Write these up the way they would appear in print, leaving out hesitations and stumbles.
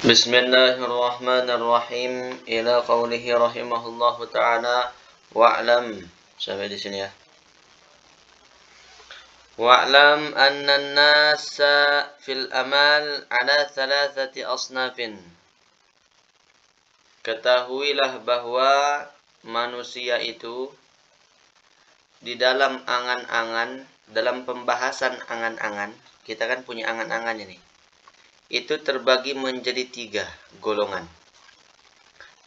Bismillahirrahmanirrahim. Ila qawlihi rahimahullahu ta'ala wa'lam. Sampai di sini ya. Wa'lam anna an-nasa fil amal ala thalathati asnafin. Ketahuilah bahwa manusia itu di dalam angan-angan, dalam pembahasan angan-angan, kita kan punya angan-angan ini. Itu terbagi menjadi 3 golongan.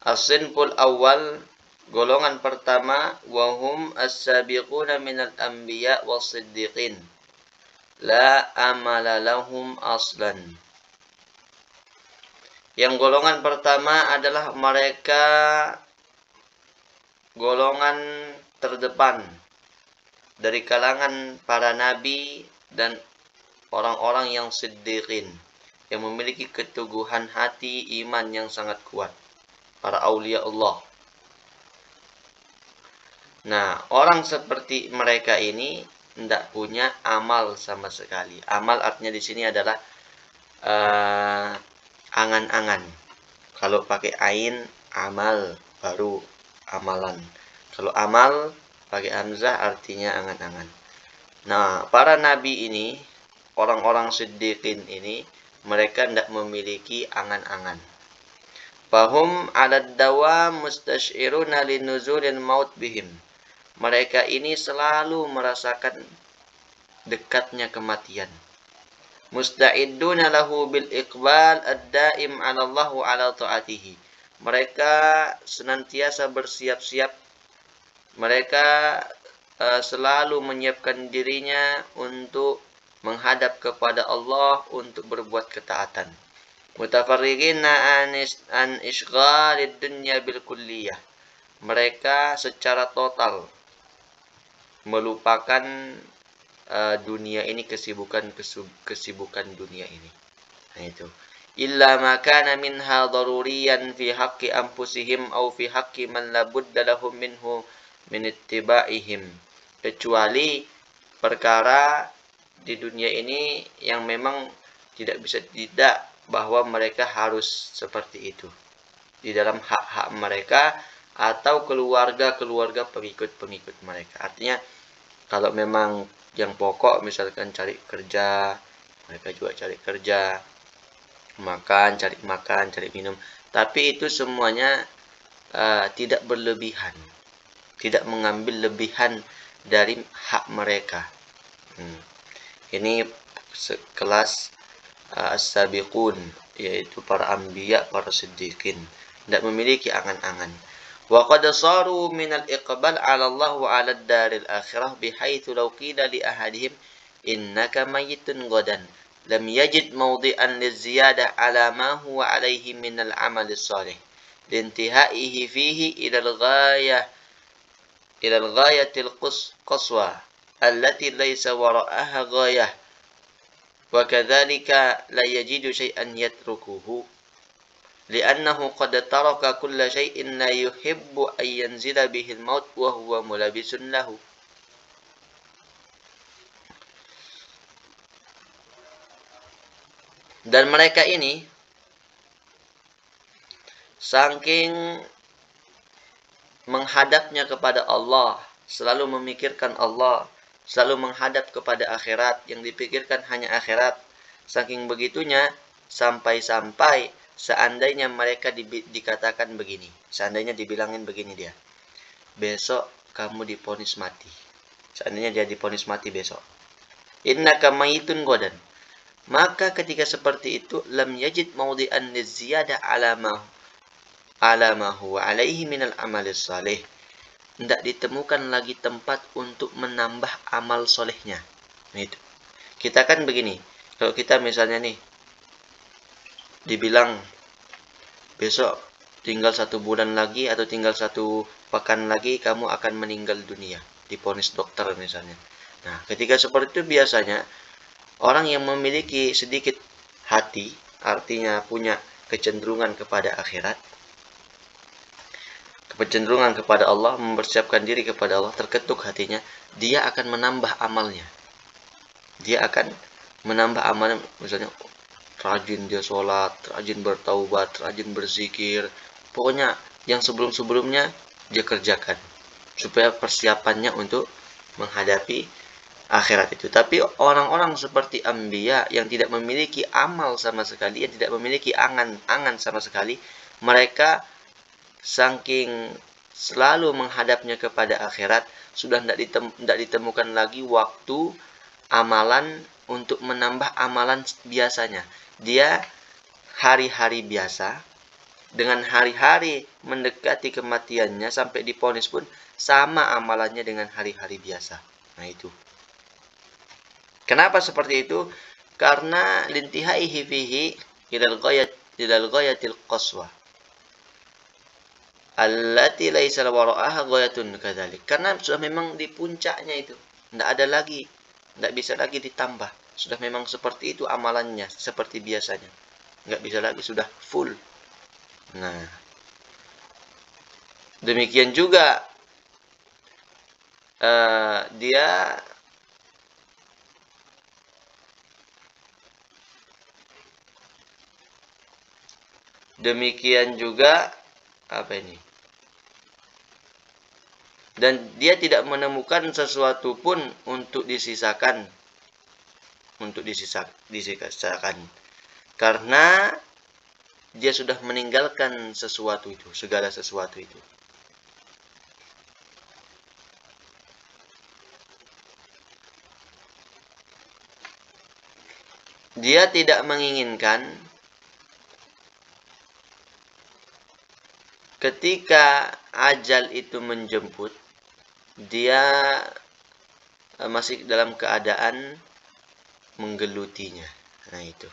As-sinful awal, golongan pertama, wahum as-sabiquna minal anbiya was-siddiqin. La amala lahum aslan. Yang golongan pertama adalah mereka golongan terdepan dari kalangan para nabi dan orang-orang yang siddiqin, yang memiliki keteguhan hati, iman yang sangat kuat, para aulia Allah. Nah, orang seperti mereka ini tidak punya amal sama sekali. Amal artinya di sini adalah angan-angan. Kalau pakai ain, amal, baru amalan. Kalau amal pakai hamzah artinya angan-angan. Nah, para nabi ini, orang-orang siddiqin ini, mereka tidak memiliki angan-angan. Fahum 'ala dawam mustash'iruna linuzulil maut bihim. Mereka ini selalu merasakan dekatnya kematian. Musta'idduna lahu bil iqbal ad-daim 'ala Allah wa 'ala ta'atihi. Mereka senantiasa bersiap-siap. Mereka selalu menyiapkan dirinya untuk menghadap kepada Allah, untuk berbuat ketaatan. Mutafarrighina an ishghalid dunya bil kulliyah. Mereka secara total melupakan dunia ini, kesibukan dunia ini. Nah itu. Illa ma kana minha daruriyan fi haqqi anfusihim aw fi haqqi man la budda lahum minhu min ittiba'ihim. Kecuali perkara di dunia ini yang memang tidak bisa tidak, bahwa mereka harus seperti itu di dalam hak-hak mereka atau keluarga-keluarga pengikut-pengikut mereka. Artinya kalau memang yang pokok misalkan cari kerja, mereka juga cari kerja, makan, cari minum, tapi itu semuanya tidak berlebihan, tidak mengambil lebihan dari hak mereka. Ini sekelas as-sabiqun, yaitu para anbiya, para siddiqin, tidak memiliki angan-angan. Wa qad saru min al-iqbal 'ala Allah wa 'ala ad-daril akhirah bihaitsu law qila li ahadihim innaka mayyitun ghadan lam yajid mawdi'an liziyadah 'ala ma huwa 'alaihi min al-'amal as-salih lintihaihi fihi ila al-ghayatil qaswa allati laysa wara'aha ghayah wa kadzalika la yajidu syai'an yatrukuhu li'annahu qad taraka kulla syai'in la yuhibbu an yanzila bihi al-maut wa huwa mulabisun lahu. Dan mereka ini saking menghadapnya kepada Allah, selalu memikirkan Allah, selalu menghadap kepada akhirat, yang dipikirkan hanya akhirat. Saking begitunya, sampai-sampai seandainya mereka dikatakan begini, seandainya dibilangin begini dia, besok kamu diponis mati. Seandainya dia diponis mati besok, innaka mayitun ghadan, maka ketika seperti itu, lam yajid mawdi'an liziyadah 'ala ma huwa 'alaihi minal amalis salih. Tidak ditemukan lagi tempat untuk menambah amal solehnya. Nah itu. Kita kan begini, kalau kita misalnya nih dibilang besok tinggal 1 bulan lagi atau tinggal 1 pekan lagi kamu akan meninggal dunia, diponis dokter misalnya. Nah, ketika seperti itu biasanya orang yang memiliki sedikit hati, artinya punya kecenderungan kepada akhirat, kecenderungan kepada Allah, mempersiapkan diri kepada Allah, terketuk hatinya, dia akan menambah amalnya. Dia akan menambah amalnya, misalnya rajin dia sholat, rajin bertaubat, rajin berzikir. Pokoknya yang sebelum-sebelumnya dia kerjakan supaya persiapannya untuk menghadapi akhirat itu. Tapi orang-orang seperti Anbiya yang tidak memiliki amal sama sekali, yang tidak memiliki angan-angan sama sekali, mereka saking selalu menghadapnya kepada akhirat, sudah tidak ditemukan lagi waktu amalan untuk menambah amalan biasanya. Dia hari-hari biasa, dengan hari-hari mendekati kematiannya sampai diponis pun sama amalannya dengan hari-hari biasa. Nah itu. Kenapa seperti itu? Karena lintihaihi fihi ilal ghayatil qaswa allati laisa wara'aha ghayatun kadzalik. Karena sudah memang di puncaknya itu. Tidak ada lagi, tidak bisa lagi ditambah. Sudah memang seperti itu amalannya, seperti biasanya. Nggak bisa lagi, sudah full. Nah, demikian juga dia demikian juga apa ini? Dan dia tidak menemukan sesuatu pun untuk disisakan, karena dia sudah meninggalkan sesuatu itu, segala sesuatu itu. Dia tidak menginginkan ketika ajal itu menjemput, dia masih dalam keadaan menggelutinya. Nah itu.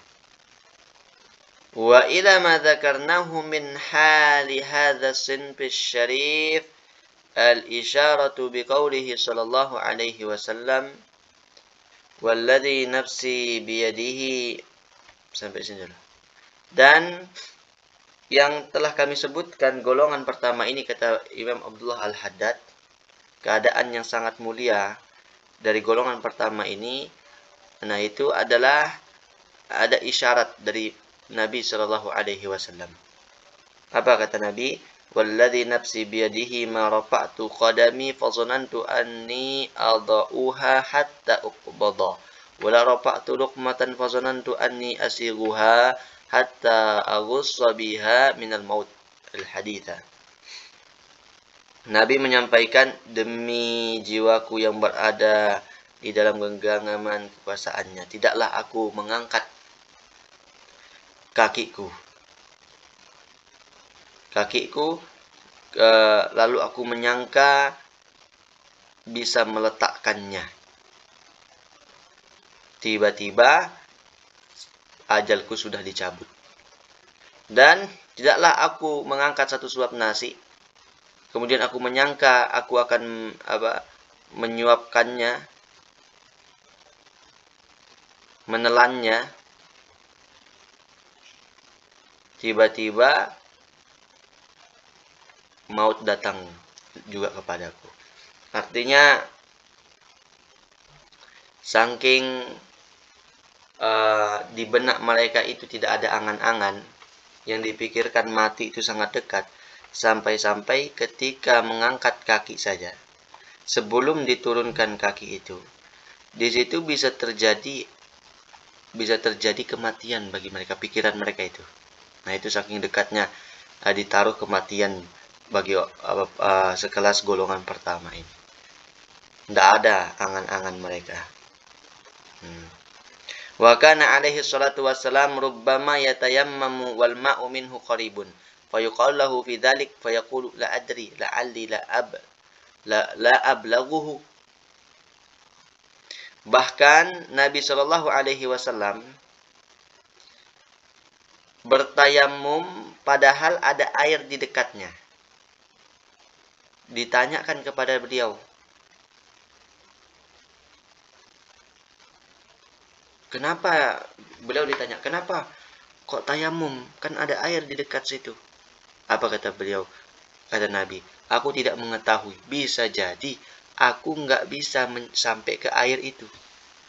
Wa ila ma dzakarnahu min hali hadza sinfi syarif al-isyaratu biqaulihi sallallahu alaihi wasallam walladzi nafsi biyadihi, sampai sini dulu. Dan yang telah kami sebutkan golongan pertama ini, kata Imam Abdullah Al-Haddad, keadaan yang sangat mulia dari golongan pertama ini, nah itu adalah ada isyarat dari Nabi Shallallahu Alaihi Wasallam. Apa kata Nabi? Walladzi nafsi biyadihi ma rafa'tu qadami fazanantu anni adauha hatta uqbada wala rafa'tu luqmatan fazanantu anni asighuha hatta aghussa biha minal maut. Al-haditha. Nabi menyampaikan, demi jiwaku yang berada di dalam genggaman kekuasaannya, tidaklah aku mengangkat kakiku, lalu aku menyangka bisa meletakkannya. Tiba-tiba ajalku sudah dicabut. Dan tidaklah aku mengangkat satu suap nasi, kemudian aku menyangka aku akan menyuapkannya, menelannya. Tiba-tiba maut datang juga kepadaku. Artinya saking di benak mereka itu tidak ada angan-angan, yang dipikirkan mati itu sangat dekat, sampai-sampai ketika mengangkat kaki saja, sebelum diturunkan kaki itu, di situ bisa terjadi kematian bagi mereka, pikiran mereka itu. Nah itu saking dekatnya ditaruh kematian bagi sekelas golongan pertama ini. Tidak ada angan-angan mereka. Wa kana alaihi salatu wassalam rubbama yatayammamu wal ma'u minhu qaribun fayuqal lahu fi dzalik fayaqulu la adri la'alli la ablaghuhu. Bahkan Nabi Shallallahu alaihi wasallam bertayamum padahal ada air di dekatnya. Ditanyakan kepada beliau, kenapa? Beliau ditanya, kenapa kok tayamum? Kan ada air di dekat situ. Apa kata beliau? Kata Nabi, aku tidak mengetahui. Bisa jadi aku nggak bisa sampai ke air itu.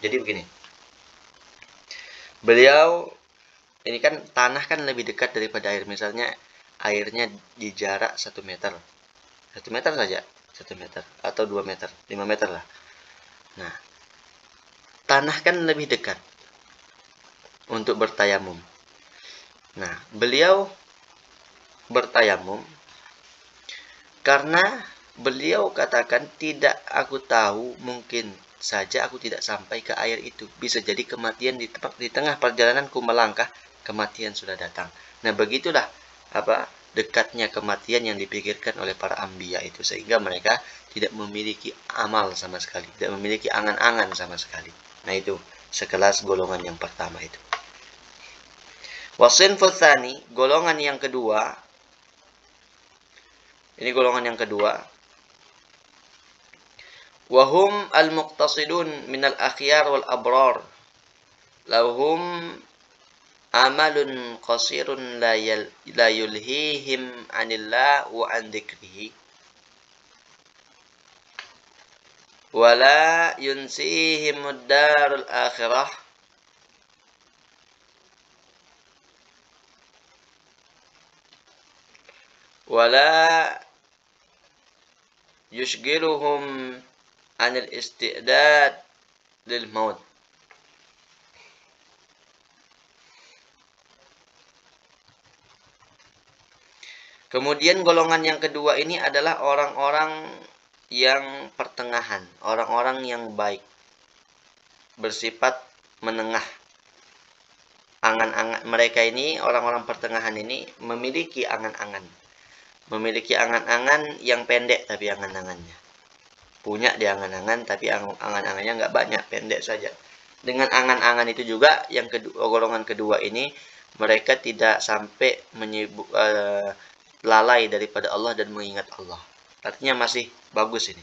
Jadi begini. Beliau ini kan tanah kan lebih dekat daripada air. Misalnya airnya di jarak 1 meter. 1 meter saja. 1 meter atau 2 meter, 5 meter lah. Nah, tanah kan lebih dekat untuk bertayamum. Nah, beliau bertayamum karena beliau katakan, tidak aku tahu, mungkin saja aku tidak sampai ke air itu. Bisa jadi kematian di tengah perjalananku melangkah, kematian sudah datang. Nah, begitulah dekatnya kematian yang dipikirkan oleh para anbiya itu, sehingga mereka tidak memiliki amal sama sekali, tidak memiliki angan-angan sama sekali. Nah, itu sekelas golongan yang pertama itu. Wasinful tsani, golongan yang kedua. Ini golongan yang kedua. Wahum al-muqtasidun minal akhyar wal abrar. Lahum amalun qasirun la yulhihim anillah wa an dzikrihi. Wala yunsihim ad-darul akhirah. Wala yushgiluhum anil istidad lil maut. Kemudian golongan yang kedua ini adalah orang-orang yang pertengahan, orang-orang yang baik, bersifat menengah. Angan-angan mereka ini, orang-orang pertengahan ini memiliki angan-angan. Memiliki angan-angan yang pendek tapi angan-angannya. Punya dia angan-angan tapi angan-angannya nggak banyak, pendek saja. Dengan angan-angan itu juga yang kedua, golongan kedua ini mereka tidak sampai lalai daripada Allah dan mengingat Allah. Artinya masih bagus ini.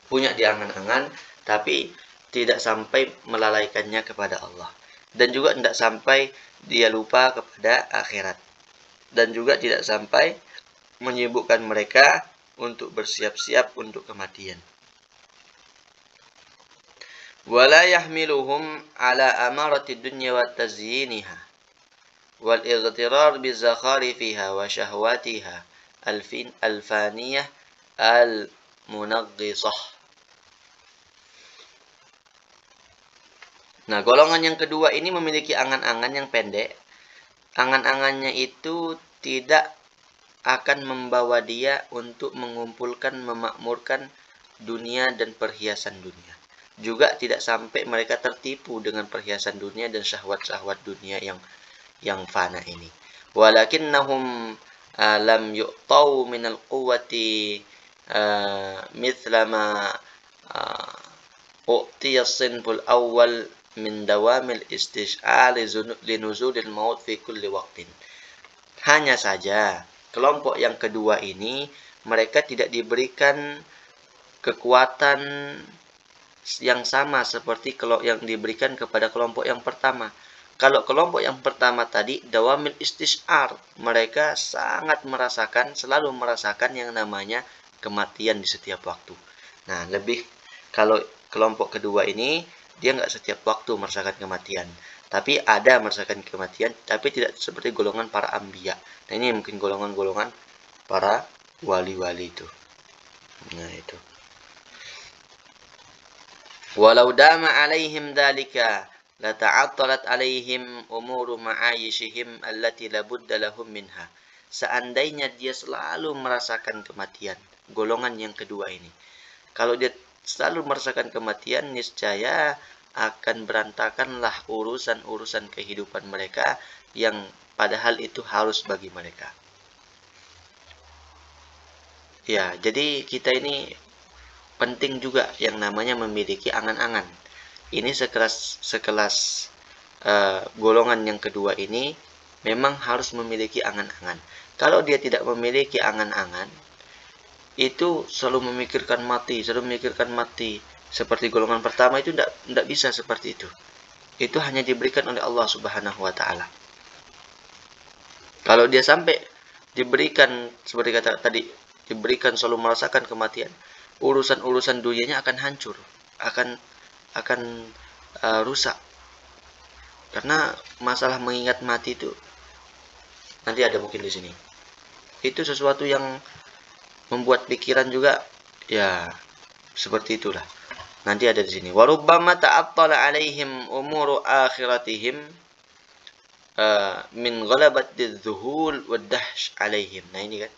Punya dia angan-angan tapi tidak sampai melalaikannya kepada Allah. Dan juga tidak sampai dia lupa kepada akhirat. Dan juga tidak sampai menyibukkan mereka untuk bersiap-siap untuk kematian. Wala yahmiluhum ala amarati dunya wa tazyiniha wal ightirar bi zakharifiha wa syahwatiha alfaniyah al-munaghishah. Nah, golongan yang kedua ini memiliki angan-angan yang pendek. Angan-angannya itu tidak akan membawa dia untuk mengumpulkan, memakmurkan dunia dan perhiasan dunia. Juga tidak sampai mereka tertipu dengan perhiasan dunia dan syahwat-syahwat dunia yang fana ini. Walakinnahum lam yu'tau minal quwwati mithla ma u'tiya as-sinful awwal min dawamil istish'al linuzulil maut fi kulli waqtin. Hanya saja kelompok yang kedua ini mereka tidak diberikan kekuatan yang sama seperti kalau yang diberikan kepada kelompok yang pertama. Kalau kelompok yang pertama tadi dawamil istish'ar, mereka sangat merasakan, selalu merasakan yang namanya kematian di setiap waktu. Nah, lebih kalau kelompok kedua ini dia nggak setiap waktu merasakan kematian, tapi ada merasakan kematian, tapi tidak seperti golongan para anbiya. Nah, ini mungkin golongan-golongan para wali-wali itu. Nah, itu. Walau dama alaihim dalika la ta'attalat alaihim umuru ma'ayishihim allati la budda lahum minha. Seandainya dia selalu merasakan kematian, golongan yang kedua ini. Kalau dia selalu merasakan kematian, niscaya akan berantakanlah urusan-urusan kehidupan mereka yang padahal itu harus bagi mereka. Ya, jadi kita ini penting juga yang namanya memiliki angan-angan. Ini sekelas golongan yang kedua ini memang harus memiliki angan-angan. Kalau dia tidak memiliki angan-angan, itu selalu memikirkan mati, Seperti golongan pertama itu tidak bisa seperti itu. Itu hanya diberikan oleh Allah Subhanahu wa taala. Kalau dia sampai diberikan seperti kata tadi, diberikan selalu merasakan kematian, urusan-urusan dunianya akan hancur, akan rusak. Karena masalah mengingat mati itu nanti ada mungkin di sini. Itu sesuatu yang membuat pikiran juga ya seperti itulah. Nanti ada di sini. Warubbama ta'attala 'alaihim umuru akhiratihim min ghalabati dhuhul wadahsh 'alaihim. Nah ini kan.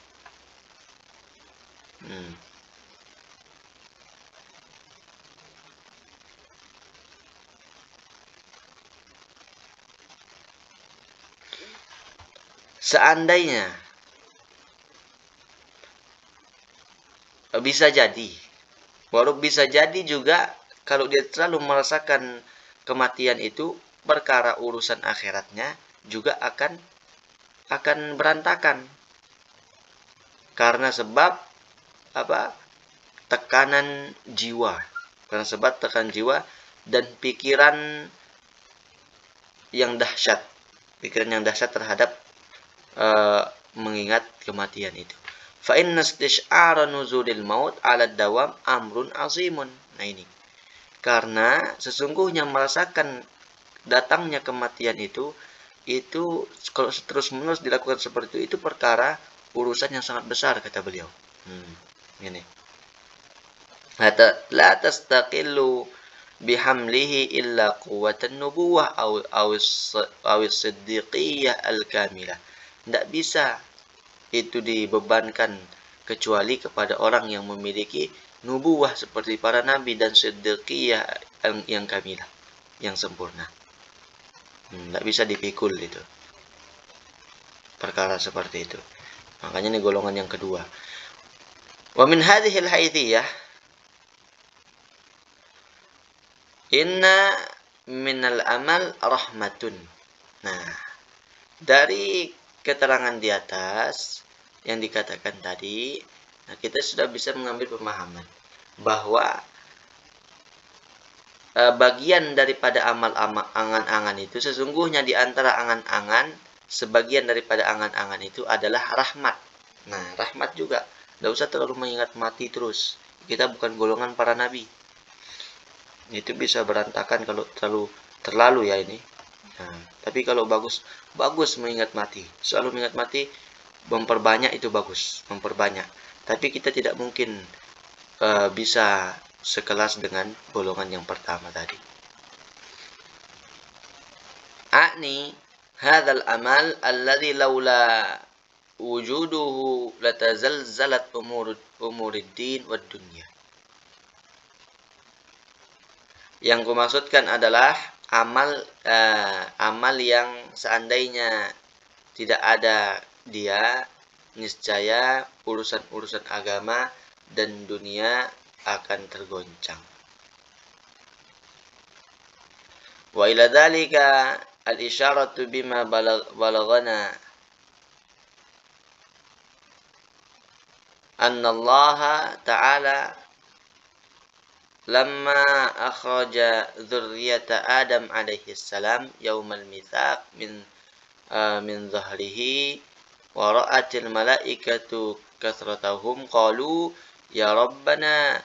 Seandainya bisa jadi, walau bisa jadi juga kalau dia terlalu merasakan kematian itu, perkara urusan akhiratnya juga akan berantakan. Karena sebab apa? Tekanan jiwa. Karena sebab tekanan jiwa dan pikiran yang dahsyat. Pikiran yang dahsyat terhadap mengingat kematian itu. Fa inna istish'ara nuzulil maut 'ala dawam amrun azimun. Nah ini. Karena sesungguhnya merasakan datangnya kematian itu kalau terus-menerus dilakukan seperti itu perkara urusan yang sangat besar kata beliau. Ini. La tastaqillu bihamlihi illa quwwatan nubuwah aw siddiqiyah al-kamilah. Tidak bisa itu dibebankan kecuali kepada orang yang memiliki nubuwah seperti para nabi dan siddiqiyah yang kamilah, yang sempurna. Tidak bisa dipikul itu. Perkara seperti itu. Makanya ini golongan yang kedua. Wa min hadhil haithiyah inna minal amal rahmatun. Nah, dari keterangan di atas yang dikatakan tadi, nah kita sudah bisa mengambil pemahaman bahwa bagian daripada amal angan-angan itu sesungguhnya di antara angan-angan, sebagian daripada angan-angan itu adalah rahmat. Nah, rahmat juga. Tidak usah terlalu mengingat mati terus. Kita bukan golongan para nabi. Itu bisa berantakan kalau terlalu ya ini. Nah, tapi kalau bagus mengingat mati. Selalu mengingat mati, memperbanyak itu bagus, memperbanyak. Tapi kita tidak mungkin bisa sekelas dengan golongan yang pertama tadi. A'ni hadzal amal alladhi laula wujuduhu latazalzalat umurid din wad dunya. Yang kumaksudkan adalah amal yang seandainya tidak ada dia, niscaya urusan-urusan agama dan dunia akan tergoncang. Wa ila dzalika al-isyaratu bima balaghana anna Allah ta'ala lamma akhraja dzurriyyata Adam alaihi salam yaumal mitsaq min dhahrihi wa ra'atil malaikatu kathratahum qalu ya rabbana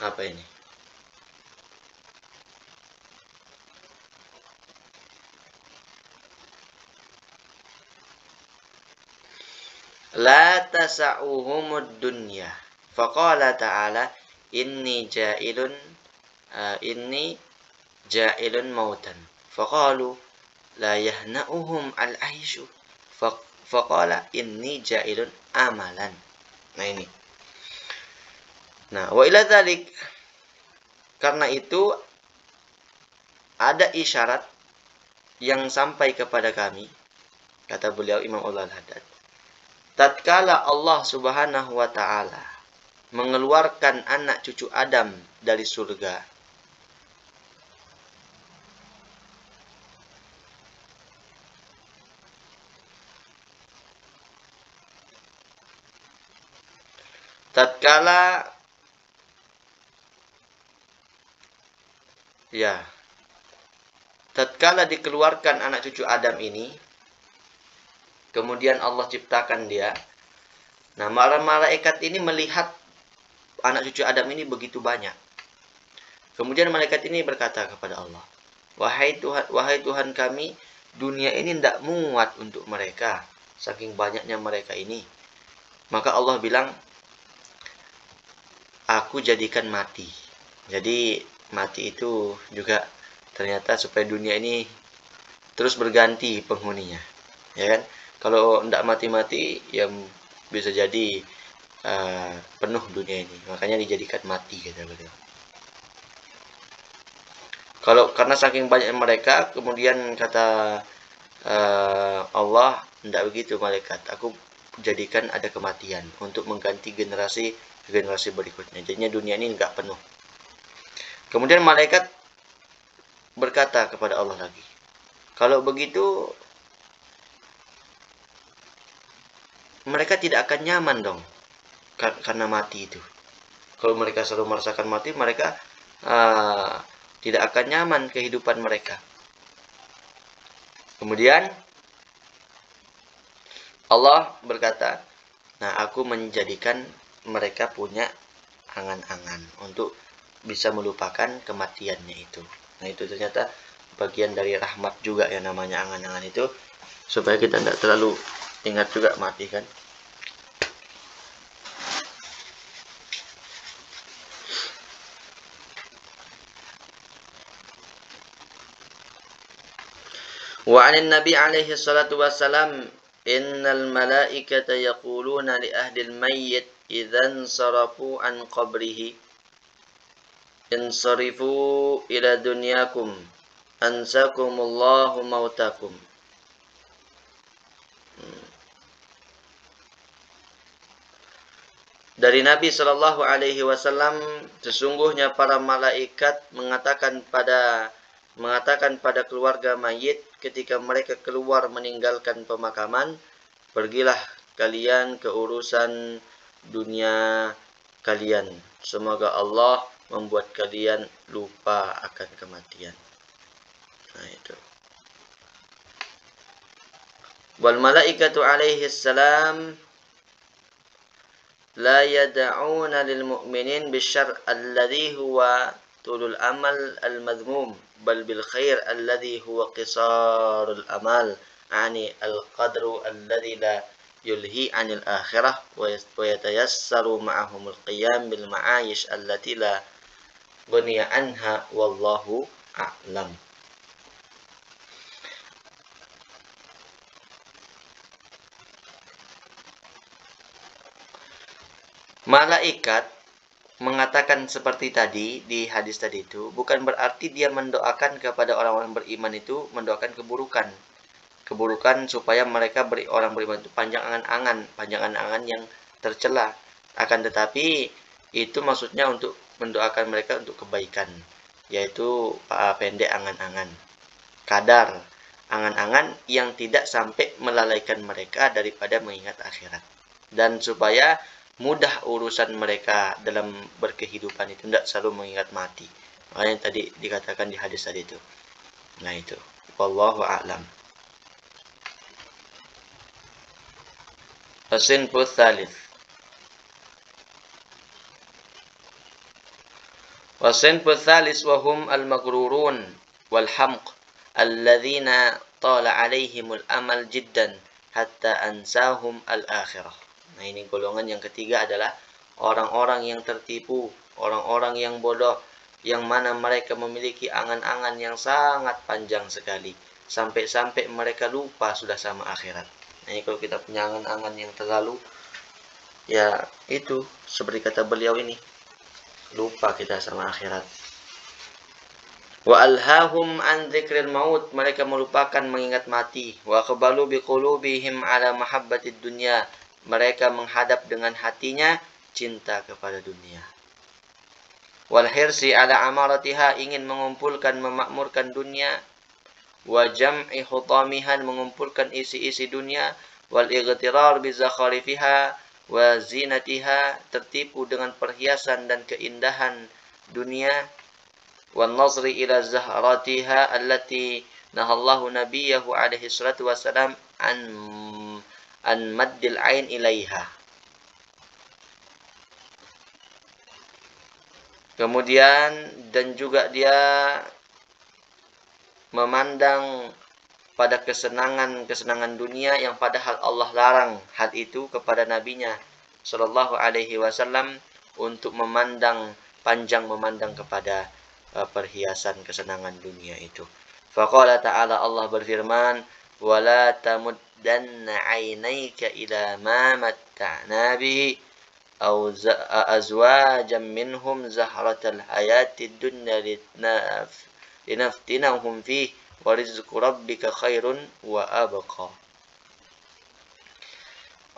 apa ini? La tasa'uhumud dunya. Faqala ta'ala inni ja'ilun mautan. Faqalu la yahna'uhum al-aishu. Faqala inni ja'ilun amalan. Nah ini. Nah, wa ila dzalik, karena itu ada isyarat yang sampai kepada kami, kata beliau Imam Al-Haddad. Tatkala Allah Subhanahu wa taala mengeluarkan anak cucu Adam dari surga, tatkala dikeluarkan anak cucu Adam ini, kemudian Allah ciptakan dia. Nah, malaikat ini melihat anak cucu Adam ini begitu banyak. Kemudian malaikat ini berkata kepada Allah, wahai Tuhan kami, dunia ini tidak muat untuk mereka, saking banyaknya mereka ini. Maka Allah bilang, aku jadikan mati. Jadi mati itu juga ternyata supaya dunia ini terus berganti penghuninya, ya kan? Kalau tidak mati-mati, ya bisa jadi penuh dunia ini. Makanya dijadikan mati, kata beliau. Kalau karena saking banyak mereka, kemudian kata Allah, tidak begitu malaikat. Aku jadikan ada kematian untuk mengganti generasi berikutnya. Jadinya dunia ini enggak penuh. Kemudian malaikat berkata kepada Allah lagi, kalau begitu mereka tidak akan nyaman dong karena mati itu. Kalau mereka selalu merasakan mati, mereka tidak akan nyaman kehidupan mereka. Kemudian Allah berkata, nah aku menjadikan mereka punya angan-angan untuk bisa melupakan kematiannya itu. Nah itu ternyata bagian dari rahmat juga yang namanya angan-angan itu, supaya kita tidak terlalu ingat juga mati kan. Wa 'anil Nabi alaihi salatu wassalam, innal malaikata yaquluna li ahlil mayyit idzan sarafu an qabrihi insarifu ila dunyakum ansakumullahu mautakum. Dari Nabi Shallallahu Alaihi Wasallam, sesungguhnya para malaikat mengatakan pada keluarga mayit ketika mereka keluar meninggalkan pemakaman, pergilah kalian ke urusan dunia kalian. Semoga Allah membuat kalian lupa akan kematian. Nah itu. Wal malaikatu alaihi salam la yad'una lil mu'minin bisyarr alladhi huwa tulul amal al-madhmum bal bil khair alladhi huwa qisarul amal, ani al-qadru alladhi la yulhi anil akhirah wa yatayassaru ma'ahumul qiyam bil ma'ayish allati la ghaniya anha wallahu a'lam. Malaikat mengatakan seperti tadi di hadis tadi itu bukan berarti dia mendoakan kepada orang-orang beriman itu mendoakan keburukan supaya mereka orang beriman itu panjang angan-angan yang tercela. Akan tetapi itu maksudnya untuk mendoakan mereka untuk kebaikan, yaitu pendek angan-angan, kadar angan-angan yang tidak sampai melalaikan mereka daripada mengingat akhirat, dan supaya mudah urusan mereka dalam berkehidupan itu, tidak selalu mengingat mati. Makanya tadi dikatakan di hadis tadi itu. Nah itu, wallahu a'lam. As-sinfu tsalits. Was-sinfu tsalits wa hum al-maghrurun wal hamq alladzina tala 'alaihimul amal jiddan hatta ansahum al-akhirah. Nah ini golongan yang ketiga adalah orang-orang yang tertipu, orang-orang yang bodoh, yang mana mereka memiliki angan-angan yang sangat panjang sekali, sampai-sampai mereka lupa sudah sama akhirat. Nah ini kalau kita punya angan-angan yang terlalu, ya itu seperti kata beliau ini, lupa kita sama akhirat. Wa alhahum an dzikril maut, mereka melupakan mengingat mati. Wa aqbalu biqulubihim ala mahabbatid dunya, mereka menghadap dengan hatinya cinta kepada dunia. Wal hirsi ala amaratiha, ingin mengumpulkan memakmurkan dunia. Wa jam'i hutamihan, mengumpulkan isi-isi dunia. Wal ightirar bi zakharifiha wa zinatiha, tertipu dengan perhiasan dan keindahan dunia. Wan nazri ila zahratiha allati nahallahu nabiyahu alaihi salatu wassalam an maddil ain ilaiha. Kemudian dan juga dia memandang pada kesenangan dunia yang padahal Allah larang hal itu kepada nabinya sallallahu alaihi wasallam untuk panjang memandang kepada perhiasan kesenangan dunia itu. Faqala ta'ala, Allah berfirman, "Wala tamuddanna 'ainaika ila ma matta'na bihi azwajan minhum zahratal hayatid dunya linaftinahum fihi wa rizqu rabbika khairun wa abqa."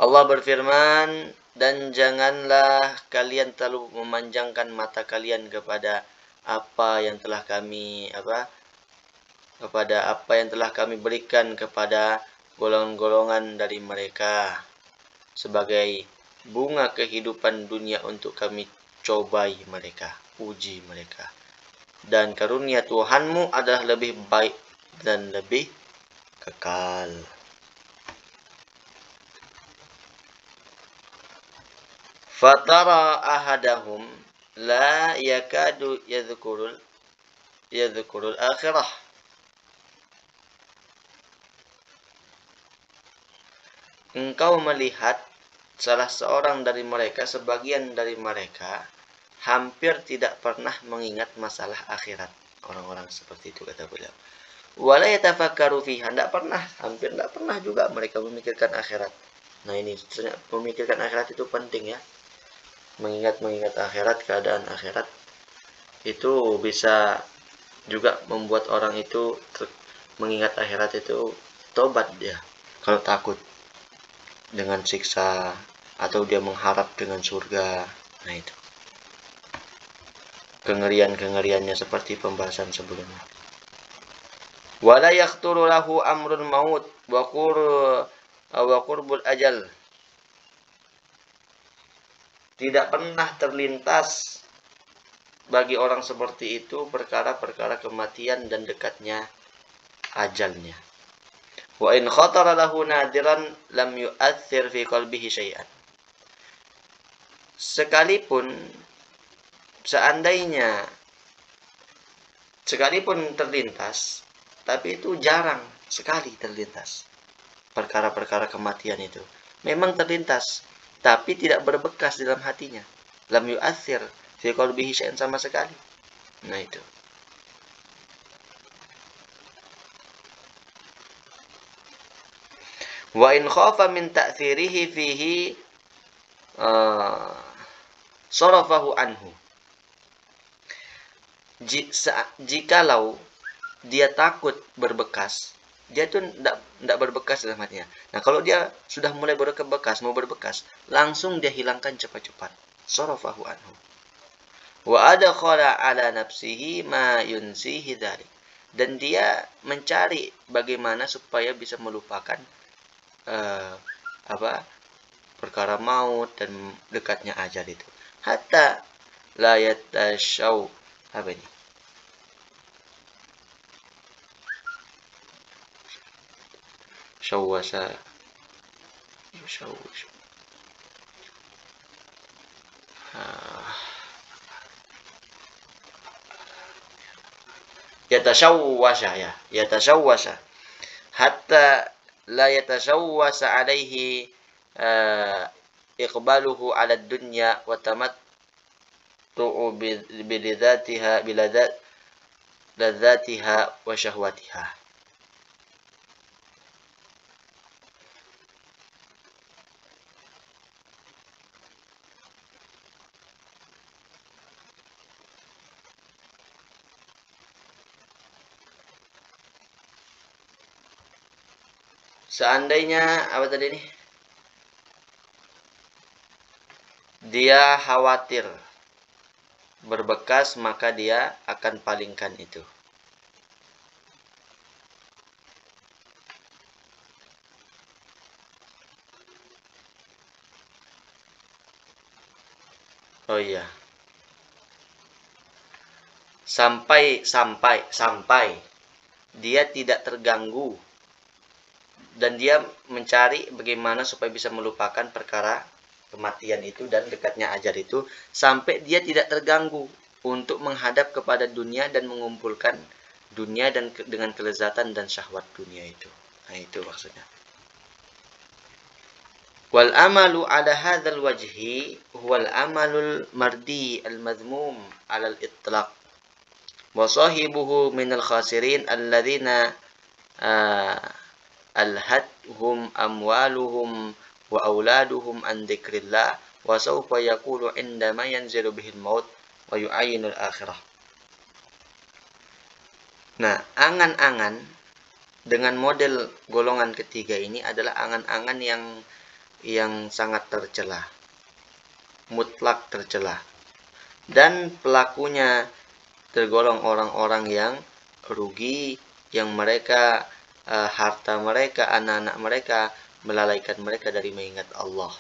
Allah berfirman, dan janganlah kalian terlalu memanjangkan mata kalian kepada apa yang telah kami berikan kepada golongan-golongan dari mereka sebagai bunga kehidupan dunia untuk kami cobai mereka, uji mereka. Dan karunia Tuhanmu adalah lebih baik dan lebih kekal. Fatara ahadahum la yakadu yadhkurul akhirah. Engkau melihat salah seorang dari mereka, sebagian dari mereka hampir tidak pernah mengingat masalah akhirat. Orang-orang seperti itu, kata beliau. Wala yatafakkaru fiha, hampir tidak pernah juga mereka memikirkan akhirat. Nah ini, memikirkan akhirat itu penting ya. Mengingat akhirat, keadaan akhirat itu bisa juga membuat orang itu mengingat akhirat itu tobat dia kalau takut dengan siksa atau dia mengharap dengan surga. Nah itu kengeriannya seperti pembahasan sebelumnya. Wala yaqturu lahu amrul maut wa qurbul ajal. Tidak pernah terlintas bagi orang seperti itu perkara-perkara kematian dan dekatnya ajalnya. Wa in khatara lahu nadiran lam yu'athir fi qalbihi syai'an. Sekalipun terlintas, tapi itu jarang sekali terlintas perkara-perkara kematian itu. Memang terlintas, tapi tidak berbekas dalam hatinya. Lam yu'athir fi qalbihi syai'an, sama sekali. Nah itu. Wa in khafa min ta'thirihi fihi sarafahu anhu. Jikalau dia takut berbekas, dia tuh tidak berbekas dalam hatinya. Nah, kalau dia sudah mulai mau berbekas, langsung dia hilangkan cepat-cepat. Sarafahu anhu. Wa adkhala ala nafsihi ma yunsihi dzalik. Dan dia mencari bagaimana supaya bisa melupakan perkara maut dan dekatnya ajal itu. Hatta la yatashaw ini. Syawwasa yatashawwasa hatta la yatashawwasa alaihi iqbaluhu ala dunya wa tamattu'u biladzatiha wa syahwatiha. Seandainya apa tadi nih? Dia khawatir berbekas, maka dia akan palingkan itu. Oh iya. Sampai dia tidak terganggu dan dia mencari bagaimana supaya bisa melupakan perkara kematian itu dan dekatnya ajal itu sampai dia tidak terganggu untuk menghadap kepada dunia dan mengumpulkan dunia dan dengan kelezatan dan syahwat dunia itu. Nah, itu maksudnya. Wal amalu ala hadzal wajhi huwal amalul mardi al madhmum ala al itlaq. Wa sahibuhu minal khasirin alladzina alhadhum amwaluhum wa auladuhum an dzikrillah wa sawfa yaqulu indama yanzilu bihil maut wa yu'ayyinul akhirah. Nah, angan-angan dengan model golongan ketiga ini adalah angan-angan yang sangat tercela, mutlak tercela, dan pelakunya tergolong orang-orang yang rugi, yang mereka harta mereka, anak-anak mereka melalaikan mereka dari mengingat Allah.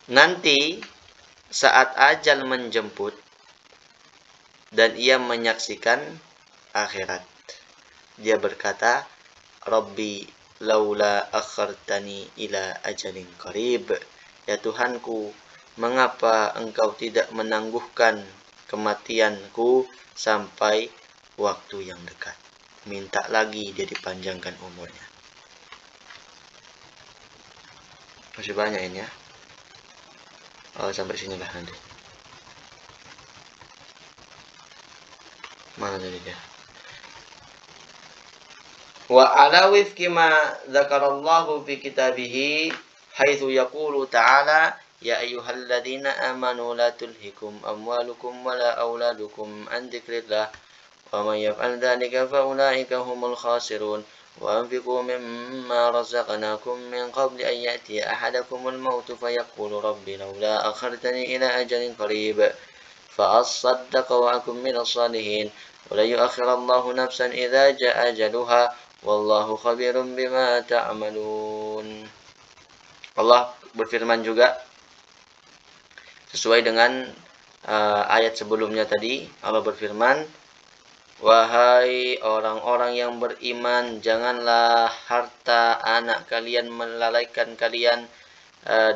Nanti saat ajal menjemput dan ia menyaksikan akhirat, dia berkata, Rabbi laula akhartani ila ajalin qarib. Ya Tuhanku, mengapa engkau tidak menangguhkan kematianku sampai waktu yang dekat? Minta lagi dia dipanjangkan umurnya. Masih banyak ini ya. Oh, sampai sinilah nanti. Mana tadi dia? Wa ala wifqi ma dzakarallahu fi kitabihi haitsu yaqulu ta'ala ya ayyuhalladzina amanu la tulhikum amwalukum wala auladukum an dzikrillah wa may yaf'al dzalika fa ulaika humul khasirun wa anfiqu mimma razaqnakum min qabli an ya'tiya ahadakumul mautu fayaqulu rabbi laula akhartani ila ajalin qarib fa asaddaqa wa akum minas salihin wa la yu'akhirallahu nafsan idza ja'a ajaluha wallahu khabirum bima ta'malun. Allah berfirman juga sesuai dengan ayat sebelumnya tadi. Allah berfirman, wahai orang-orang yang beriman, janganlah harta anak kalian melalaikan kalian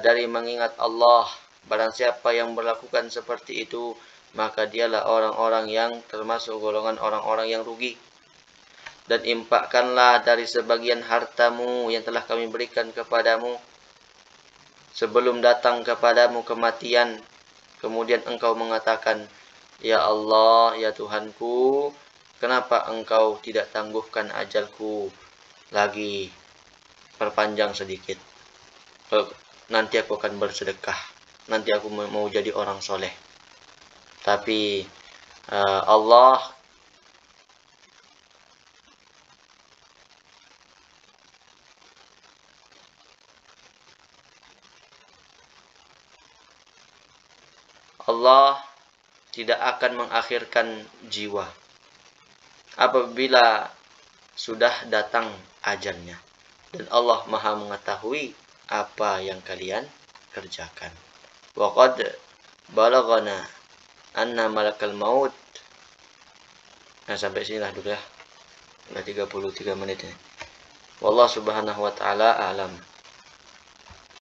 dari mengingat Allah. Barang siapa yang melakukan seperti itu, maka dialah orang-orang yang termasuk golongan orang-orang yang rugi. Dan infakkanlah dari sebagian hartamu yang telah kami berikan kepadamu sebelum datang kepadamu kematian. Kemudian engkau mengatakan, ya Allah, ya Tuhanku, kenapa engkau tidak tangguhkan ajalku lagi, perpanjang sedikit. Nanti aku akan bersedekah, nanti aku mau jadi orang soleh. Tapi Allah tidak akan mengakhirkan jiwa apabila sudah datang ajalnya. Dan Allah Maha mengetahui apa yang kalian kerjakan. Wa qad balaghana anna malakal maut. Nah, sampai sinilah dulu ya. Udah 33 menit ini. Wallahu subhanahu wa ta'ala a'lam.